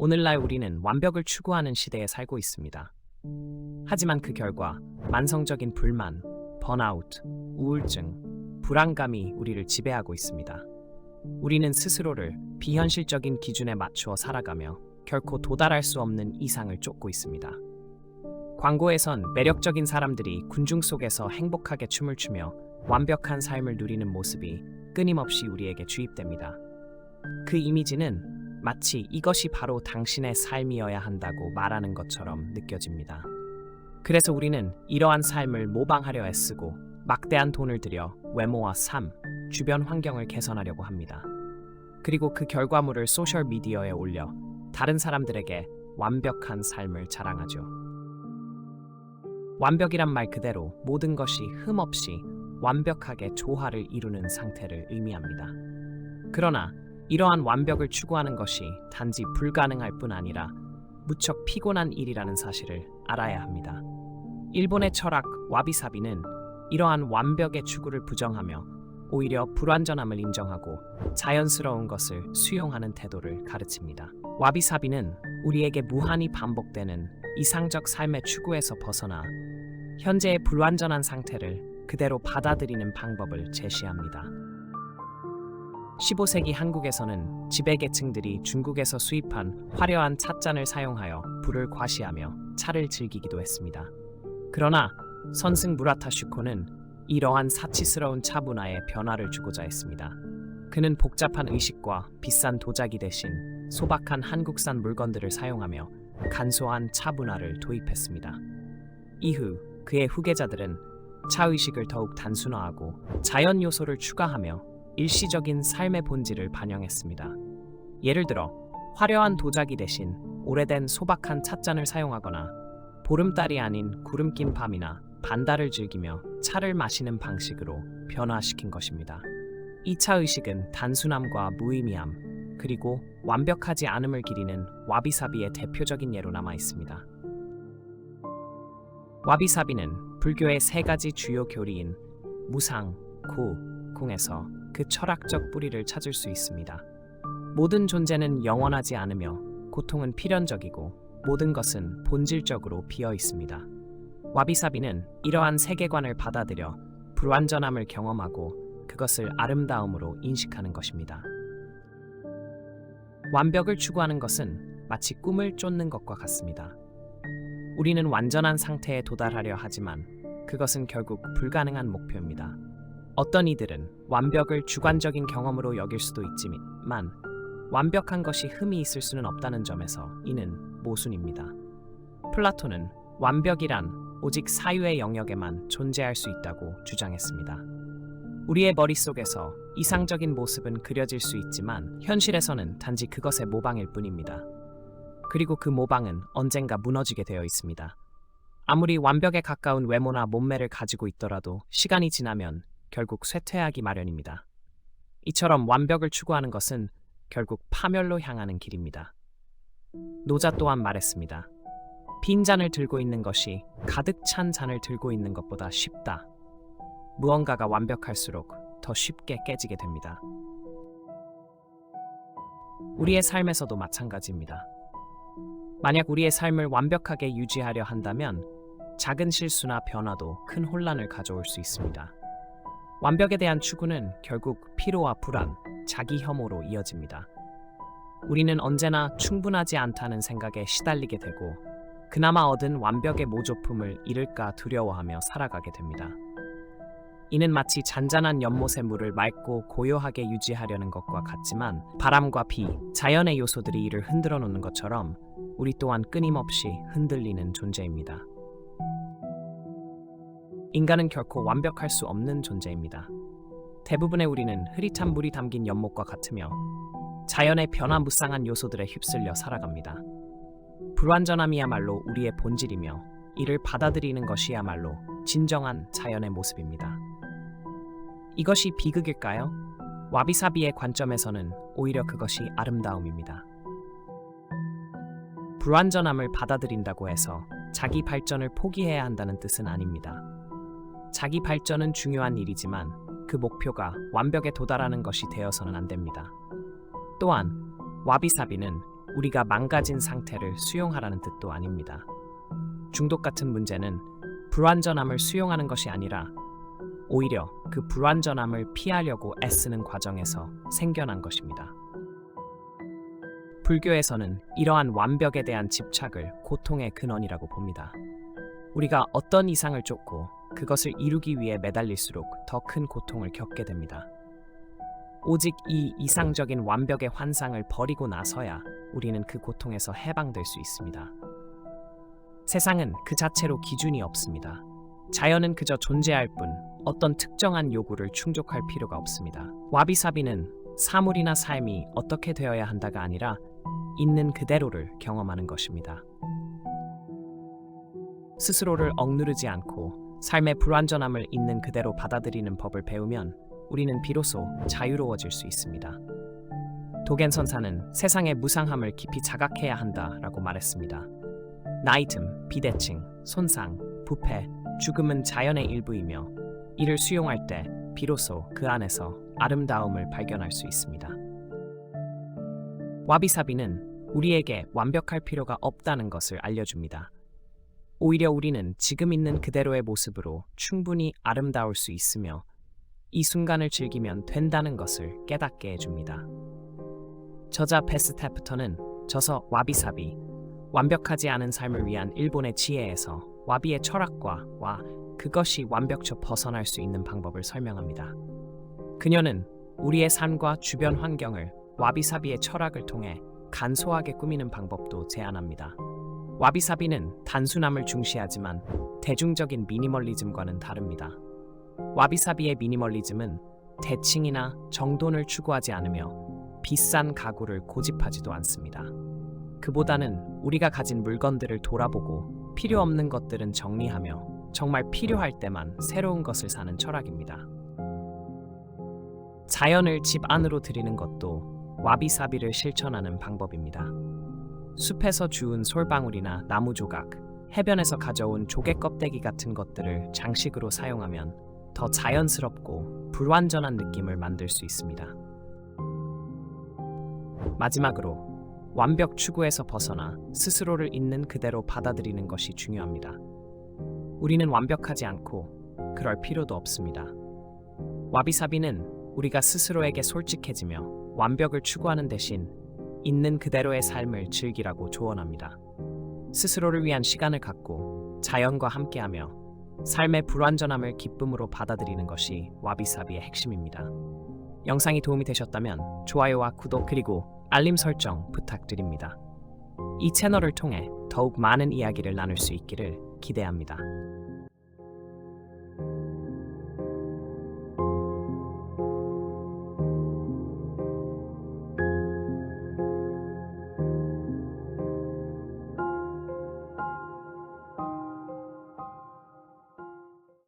오늘날 우리는 완벽을 추구하는 시대에 살고 있습니다. 하지만 그 결과 만성적인 불만, 번아웃, 우울증, 불안감이 우리를 지배하고 있습니다. 우리는 스스로를 비현실적인 기준에 맞추어 살아가며 결코 도달할 수 없는 이상을 쫓고 있습니다. 광고에선 매력적인 사람들이 군중 속에서 행복하게 춤을 추며 완벽한 삶을 누리는 모습이 끊임없이 우리에게 주입됩니다. 그 이미지는 마치 이것이 바로 당신의 삶이어야 한다고 말하는 것처럼 느껴집니다. 그래서 우리는 이러한 삶을 모방하려 애쓰고 막대한 돈을 들여 외모와 삶, 주변 환경을 개선하려고 합니다. 그리고 그 결과물을 소셜미디어에 올려 다른 사람들에게 완벽한 삶을 자랑하죠. 완벽이란 말 그대로 모든 것이 흠없이 완벽하게 조화를 이루는 상태를 의미합니다. 그러나 이러한 완벽을 추구하는 것이 단지 불가능할 뿐 아니라 무척 피곤한 일이라는 사실을 알아야 합니다. 일본의 철학 와비사비는 이러한 완벽의 추구를 부정하며 오히려 불완전함을 인정하고 자연스러운 것을 수용하는 태도를 가르칩니다. 와비사비는 우리에게 무한히 반복되는 이상적 삶의 추구에서 벗어나 현재의 불완전한 상태를 그대로 받아들이는 방법을 제시합니다. 15세기 한국에서는 지배계층들이 중국에서 수입한 화려한 찻잔을 사용하여 불을 과시하며 차를 즐기기도 했습니다. 그러나 선승 무라타 슈코는 이러한 사치스러운 차 문화에 변화를 주고자 했습니다. 그는 복잡한 의식과 비싼 도자기 대신 소박한 한국산 물건들을 사용하며 간소한 차 문화를 도입했습니다. 이후 그의 후계자들은 차의식을 더욱 단순화하고 자연 요소를 추가하며 일시적인 삶의 본질을 반영했습니다. 예를 들어 화려한 도자기 대신 오래된 소박한 찻잔을 사용하거나 보름달이 아닌 구름 낀 밤이나 반달을 즐기며 차를 마시는 방식으로 변화시킨 것입니다. 이 차의식은 단순함과 무의미함, 그리고 완벽하지 않음을 기리는 와비사비의 대표적인 예로 남아 있습니다. 와비사비는 불교의 세 가지 주요 교리인 무상, 고, 공에서 그 철학적 뿌리를 찾을 수 있습니다. 모든 존재는 영원하지 않으며 고통은 필연적이고 모든 것은 본질적으로 비어 있습니다. 와비사비는 이러한 세계관을 받아들여 불완전함을 경험하고 그것을 아름다움으로 인식하는 것입니다. 완벽을 추구하는 것은 마치 꿈을 쫓는 것과 같습니다. 우리는 완전한 상태에 도달하려 하지만 그것은 결국 불가능한 목표입니다. 어떤 이들은 완벽을 주관적인 경험으로 여길 수도 있지만 완벽한 것이 흠이 있을 수는 없다는 점에서 이는 모순입니다. 플라톤은 완벽이란 오직 사유의 영역에만 존재할 수 있다고 주장했습니다. 우리의 머릿속에서 이상적인 모습은 그려질 수 있지만 현실에서는 단지 그것의 모방일 뿐입니다. 그리고 그 모방은 언젠가 무너지게 되어 있습니다. 아무리 완벽에 가까운 외모나 몸매를 가지고 있더라도 시간이 지나면 결국 쇠퇴하기 마련입니다. 이처럼 완벽을 추구하는 것은 결국 파멸로 향하는 길입니다. 노자 또한 말했습니다. 빈 잔을 들고 있는 것이 가득 찬 잔을 들고 있는 것보다 쉽다. 무언가가 완벽할수록 더 쉽게 깨지게 됩니다. 우리의 삶에서도 마찬가지입니다. 만약 우리의 삶을 완벽하게 유지하려 한다면 작은 실수나 변화도 큰 혼란을 가져올 수 있습니다. 완벽에 대한 추구는 결국 피로와 불안, 자기 혐오로 이어집니다. 우리는 언제나 충분하지 않다는 생각에 시달리게 되고 그나마 얻은 완벽의 모조품을 잃을까 두려워하며 살아가게 됩니다. 이는 마치 잔잔한 연못의 물을 맑고 고요하게 유지하려는 것과 같지만 바람과 비, 자연의 요소들이 이를 흔들어 놓는 것처럼 우리 또한 끊임없이 흔들리는 존재입니다. 인간은 결코 완벽할 수 없는 존재입니다. 대부분의 우리는 흐릿한 물이 담긴 연못과 같으며 자연의 변화무쌍한 요소들에 휩쓸려 살아갑니다. 불완전함이야말로 우리의 본질이며 이를 받아들이는 것이야말로 진정한 자연의 모습입니다. 이것이 비극일까요? 와비사비의 관점에서는 오히려 그것이 아름다움입니다. 불완전함을 받아들인다고 해서 자기 발전을 포기해야 한다는 뜻은 아닙니다. 자기 발전은 중요한 일이지만 그 목표가 완벽에 도달하는 것이 되어서는 안 됩니다. 또한 와비사비는 우리가 망가진 상태를 수용하라는 뜻도 아닙니다. 중독 같은 문제는 불완전함을 수용하는 것이 아니라 오히려 그 불완전함을 피하려고 애쓰는 과정에서 생겨난 것입니다. 불교에서는 이러한 완벽에 대한 집착을 고통의 근원이라고 봅니다. 우리가 어떤 이상을 쫓고 그것을 이루기 위해 매달릴수록 더 큰 고통을 겪게 됩니다. 오직 이 이상적인 완벽의 환상을 버리고 나서야 우리는 그 고통에서 해방될 수 있습니다. 세상은 그 자체로 기준이 없습니다. 자연은 그저 존재할 뿐 어떤 특정한 요구를 충족할 필요가 없습니다. 와비사비는 사물이나 삶이 어떻게 되어야 한다가 아니라 있는 그대로를 경험하는 것입니다. 스스로를 억누르지 않고 삶의 불완전함을 있는 그대로 받아들이는 법을 배우면 우리는 비로소 자유로워질 수 있습니다. 도겐 선사는 세상의 무상함을 깊이 자각해야 한다라고 말했습니다. 나이듦, 비대칭, 손상, 부패, 죽음은 자연의 일부이며 이를 수용할 때 비로소 그 안에서 아름다움을 발견할 수 있습니다. 와비사비는 우리에게 완벽할 필요가 없다는 것을 알려줍니다. 오히려 우리는 지금 있는 그대로의 모습으로 충분히 아름다울 수 있으며 이 순간을 즐기면 된다는 것을 깨닫게 해줍니다. 저자 베스테프터는 저서 와비사비, 완벽하지 않은 삶을 위한 일본의 지혜에서 와비의 철학과 그것이 완벽처 벗어날 수 있는 방법을 설명합니다. 그녀는 우리의 삶과 주변 환경을 와비사비의 철학을 통해 간소하게 꾸미는 방법도 제안합니다. 와비사비는 단순함을 중시하지만 대중적인 미니멀리즘과는 다릅니다. 와비사비의 미니멀리즘은 대칭이나 정돈을 추구하지 않으며 비싼 가구를 고집하지도 않습니다. 그보다는 우리가 가진 물건들을 돌아보고 필요 없는 것들은 정리하며 정말 필요할 때만 새로운 것을 사는 철학입니다. 자연을 집 안으로 들이는 것도 와비사비를 실천하는 방법입니다. 숲에서 주운 솔방울이나 나무 조각, 해변에서 가져온 조개 껍데기 같은 것들을 장식으로 사용하면 더 자연스럽고 불완전한 느낌을 만들 수 있습니다. 마지막으로 완벽 추구에서 벗어나 스스로를 있는 그대로 받아들이는 것이 중요합니다. 우리는 완벽하지 않고 그럴 필요도 없습니다. 와비사비는 우리가 스스로에게 솔직해지며 완벽을 추구하는 대신 있는 그대로의 삶을 즐기라고 조언합니다. 스스로를 위한 시간을 갖고 자연과 함께하며 삶의 불완전함을 기쁨으로 받아들이는 것이 와비사비의 핵심입니다. 영상이 도움이 되셨다면 좋아요와 구독 그리고 알림 설정 부탁드립니다. 이 채널을 통해 더욱 많은 이야기를 나눌 수 있기를 기대합니다.